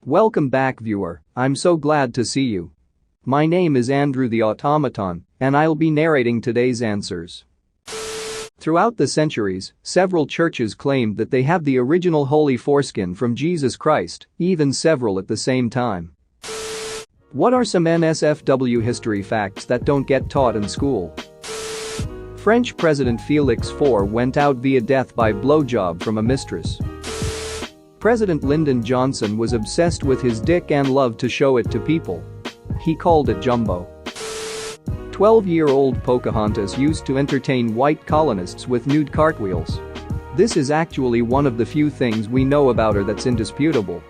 Welcome back, viewer. I'm so glad to see you. My name is Andrew the Automaton, and I'll be narrating today's answers. Throughout the centuries, several churches claimed that they have the original holy foreskin from Jesus Christ, even several at the same time. What are some NSFW history facts that don't get taught in school? French President Felix IV went out via death by blowjob from a mistress. President Lyndon Johnson was obsessed with his dick and loved to show it to people. He called it jumbo. 12-year-old Pocahontas used to entertain white colonists with nude cartwheels. This is actually one of the few things we know about her that's indisputable.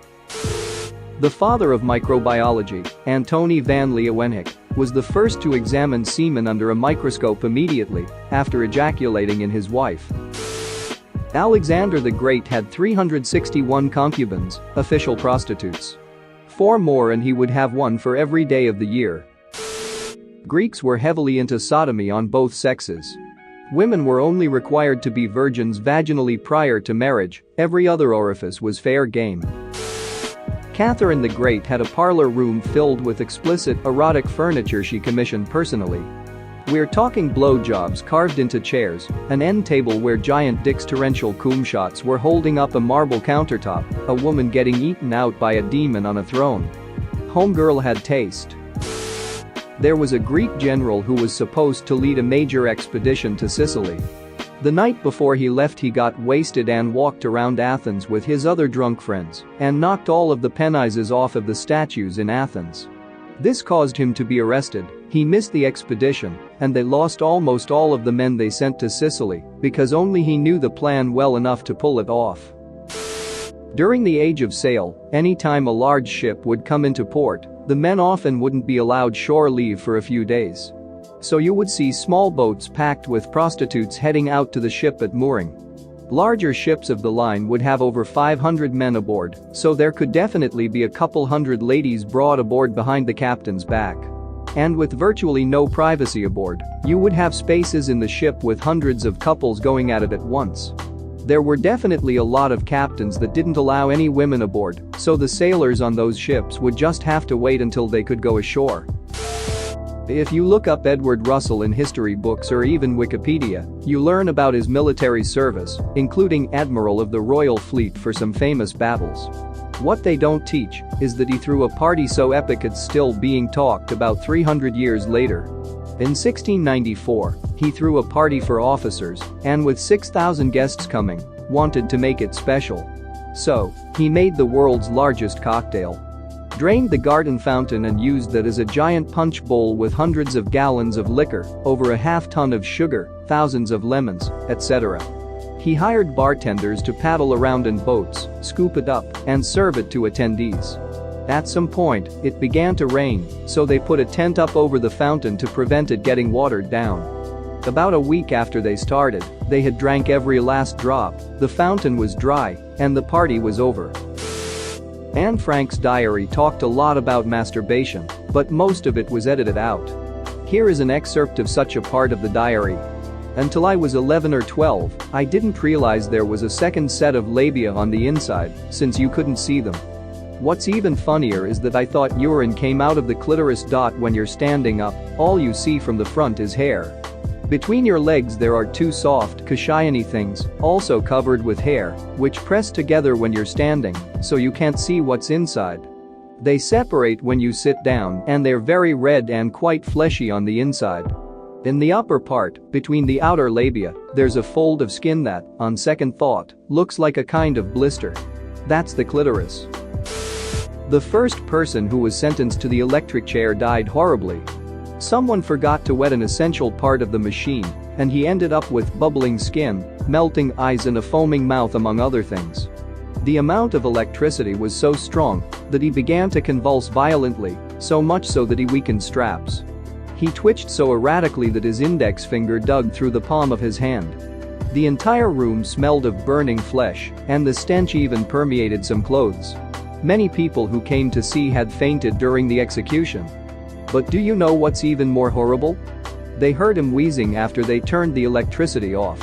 The father of microbiology, Antony van Leeuwenhoek, was the first to examine semen under a microscope immediately after ejaculating in his wife. Alexander the Great had 361 concubines, official prostitutes. 4 more and he would have one for every day of the year. Greeks were heavily into sodomy on both sexes. Women were only required to be virgins vaginally prior to marriage, every other orifice was fair game. Catherine the Great had a parlor room filled with explicit, erotic furniture she commissioned personally. We're talking blowjobs carved into chairs, an end table where giant dicks torrential cum shots were holding up a marble countertop, a woman getting eaten out by a demon on a throne. Homegirl had taste. There was a Greek general who was supposed to lead a major expedition to Sicily. The night before he left he got wasted and walked around Athens with his other drunk friends and knocked all of the penises off of the statues in Athens. This caused him to be arrested, he missed the expedition, and they lost almost all of the men they sent to Sicily because only he knew the plan well enough to pull it off. During the Age of Sail, anytime a large ship would come into port, the men often wouldn't be allowed shore leave for a few days. So you would see small boats packed with prostitutes heading out to the ship at mooring. Larger ships of the line would have over 500 men aboard, so there could definitely be a couple hundred ladies brought aboard behind the captain's back. And with virtually no privacy aboard, you would have spaces in the ship with hundreds of couples going at it at once. There were definitely a lot of captains that didn't allow any women aboard, so the sailors on those ships would just have to wait until they could go ashore. If you look up Edward Russell in history books or even Wikipedia, you learn about his military service, including Admiral of the Royal Fleet for some famous battles. What they don't teach is that he threw a party so epic it's still being talked about 300 years later. In 1694, he threw a party for officers and with 6,000 guests coming, wanted to make it special. So, he made the world's largest cocktail. Drained the garden fountain and used that as a giant punch bowl with hundreds of gallons of liquor, over a half-ton of sugar, thousands of lemons, etc. He hired bartenders to paddle around in boats, scoop it up, and serve it to attendees. At some point, it began to rain, so they put a tent up over the fountain to prevent it getting watered down. About a week after they started, they had drank every last drop, the fountain was dry, and the party was over. Anne Frank's diary talked a lot about masturbation, but most of it was edited out. Here is an excerpt of such a part of the diary. Until I was 11 or 12, I didn't realize there was a second set of labia on the inside, since you couldn't see them. What's even funnier is that I thought urine came out of the clitoris. When you're standing up, all you see from the front is hair. Between your legs there are 2 soft, cushiony things, also covered with hair, which press together when you're standing, so you can't see what's inside. They separate when you sit down and they're very red and quite fleshy on the inside. In the upper part, between the outer labia, there's a fold of skin that, on second thought, looks like a kind of blister. That's the clitoris. The first person who was sentenced to the electric chair died horribly. Someone forgot to wet an essential part of the machine, and he ended up with bubbling skin, melting eyes and a foaming mouth among other things. The amount of electricity was so strong that he began to convulse violently, so much so that he weakened straps. He twitched so erratically that his index finger dug through the palm of his hand. The entire room smelled of burning flesh, and the stench even permeated some clothes. Many people who came to see had fainted during the execution. But do you know what's even more horrible? They heard him wheezing after they turned the electricity off.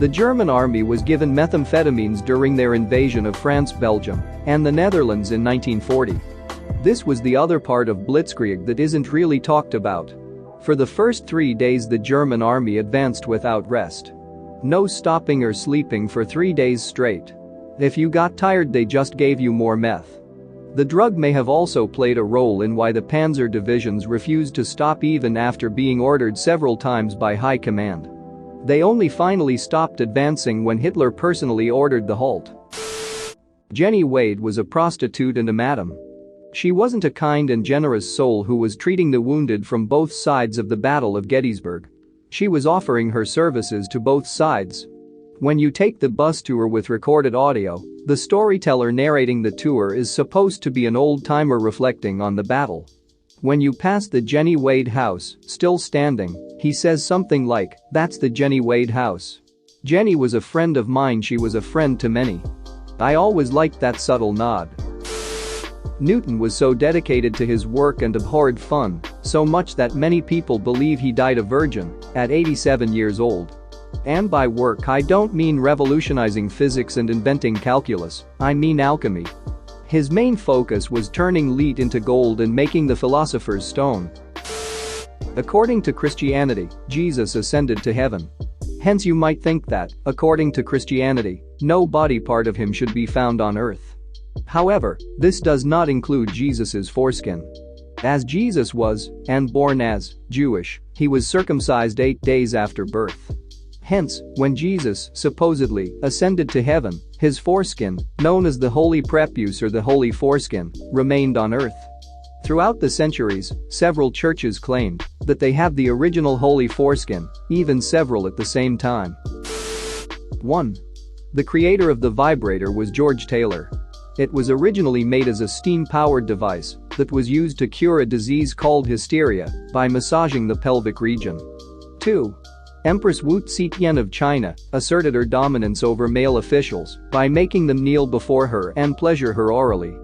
The German army was given methamphetamines during their invasion of France, Belgium, and the Netherlands in 1940. This was the other part of Blitzkrieg that isn't really talked about. For the first 3 days the German army advanced without rest. No stopping or sleeping for 3 days straight. If you got tired they just gave you more meth. The drug may have also played a role in why the panzer divisions refused to stop even after being ordered several times by high command. They only finally stopped advancing when Hitler personally ordered the halt. Jenny Wade was a prostitute and a madam. She wasn't a kind and generous soul who was treating the wounded from both sides of the Battle of Gettysburg. She was offering her services to both sides. When you take the bus tour with recorded audio, the storyteller narrating the tour is supposed to be an old-timer reflecting on the battle. When you pass the Jenny Wade house, still standing, he says something like, "That's the Jenny Wade house. Jenny was a friend of mine, she was a friend to many." I always liked that subtle nod. Newton was so dedicated to his work and abhorred fun, so much that many people believe he died a virgin at 87 years old. And by work I don't mean revolutionizing physics and inventing calculus, I mean alchemy. His main focus was turning lead into gold and making the philosopher's stone. According to Christianity, Jesus ascended to heaven. Hence you might think that, according to Christianity, no body part of him should be found on earth. However, this does not include Jesus's foreskin. As Jesus was, and born as, Jewish, he was circumcised 8 days after birth. Hence, when Jesus, supposedly, ascended to heaven, his foreskin, known as the holy prepuce or the holy foreskin, remained on earth. Throughout the centuries, several churches claimed that they have the original holy foreskin, even several at the same time. 1. The creator of the vibrator was George Taylor. It was originally made as a steam-powered device that was used to cure a disease called hysteria by massaging the pelvic region. 2. Empress Wu Zetian of China asserted her dominance over male officials by making them kneel before her and pleasure her orally.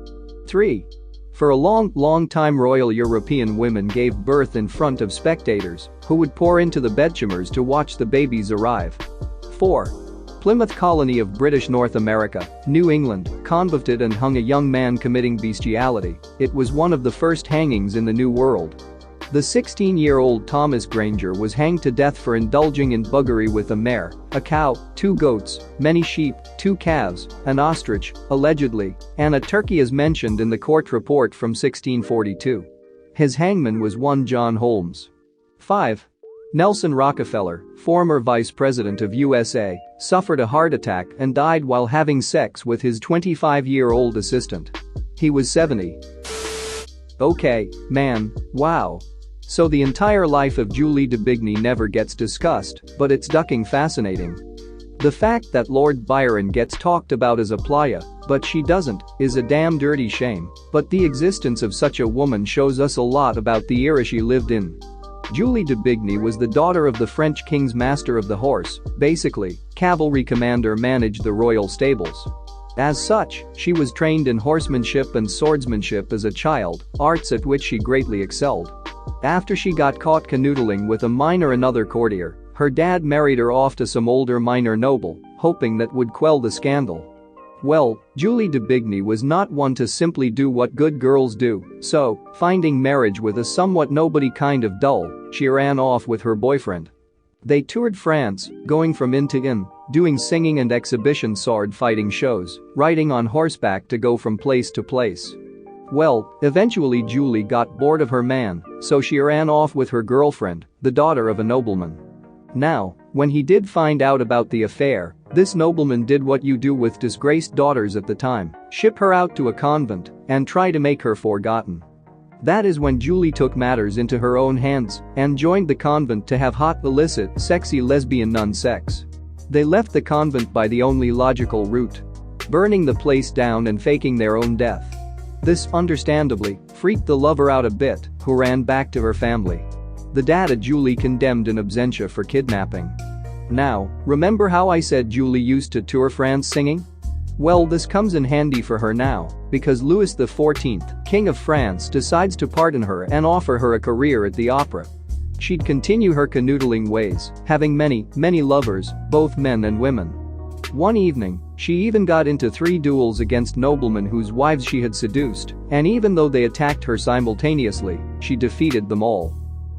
3. For a long time royal European women gave birth in front of spectators who would pour into the bedchambers to watch the babies arrive. 4. Plymouth colony of British North America, New England, convicted and hung a young man committing bestiality. It was one of the first hangings in the New World. The 16-year-old Thomas Granger was hanged to death for indulging in buggery with a mare, a cow, 2 goats, many sheep, 2 calves, an ostrich, allegedly, and a turkey as mentioned in the court report from 1642. His hangman was one John Holmes. 5. Nelson Rockefeller, former vice president of USA, suffered a heart attack and died while having sex with his 25-year-old assistant. He was 70. Okay, man, wow. So the entire life of Julie de Bigny never gets discussed, but it's ducking fascinating. The fact that Lord Byron gets talked about as a playa, but she doesn't, is a damn dirty shame, but the existence of such a woman shows us a lot about the era she lived in. Julie de Bigny was the daughter of the French king's master of the horse, basically, cavalry commander managed the royal stables. As such, she was trained in horsemanship and swordsmanship as a child, arts at which she greatly excelled. After she got caught canoodling with a minor and other courtier, her dad married her off to some older minor noble, hoping that would quell the scandal. Well, Julie de Bigny was not one to simply do what good girls do, so, finding marriage with a somewhat nobody kind of dull, she ran off with her boyfriend. They toured France, going from inn to inn, doing singing and exhibition sword fighting shows, riding on horseback to go from place to place. Well, eventually Julie got bored of her man, so she ran off with her girlfriend, the daughter of a nobleman. Now, when he did find out about the affair, this nobleman did what you do with disgraced daughters at the time, ship her out to a convent and try to make her forgotten. That is when Julie took matters into her own hands and joined the convent to have hot, illicit, sexy lesbian nun sex. They left the convent by the only logical route: burning the place down and faking their own death. This, understandably, freaked the lover out a bit, who ran back to her family. The dad of Julie condemned in absentia for kidnapping. Now, remember how I said Julie used to tour France singing? Well, this comes in handy for her now, because Louis XIV, King of France, decides to pardon her and offer her a career at the opera. She'd continue her canoodling ways, having many lovers, both men and women. One evening, she even got into 3 duels against noblemen whose wives she had seduced, and even though they attacked her simultaneously, she defeated them all.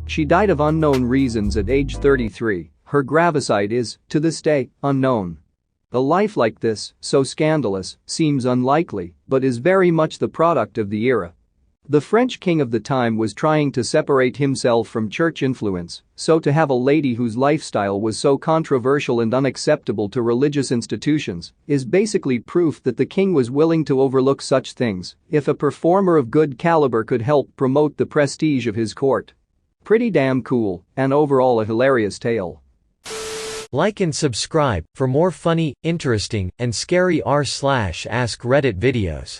She died of unknown reasons at age 33. Her gravesite is, to this day, unknown. A life like this, so scandalous, seems unlikely, but is very much the product of the era. The French king of the time was trying to separate himself from church influence, so to have a lady whose lifestyle was so controversial and unacceptable to religious institutions is basically proof that the king was willing to overlook such things if a performer of good caliber could help promote the prestige of his court. Pretty damn cool, and overall a hilarious tale. Like and subscribe for more funny, interesting, and scary r/ask Reddit videos.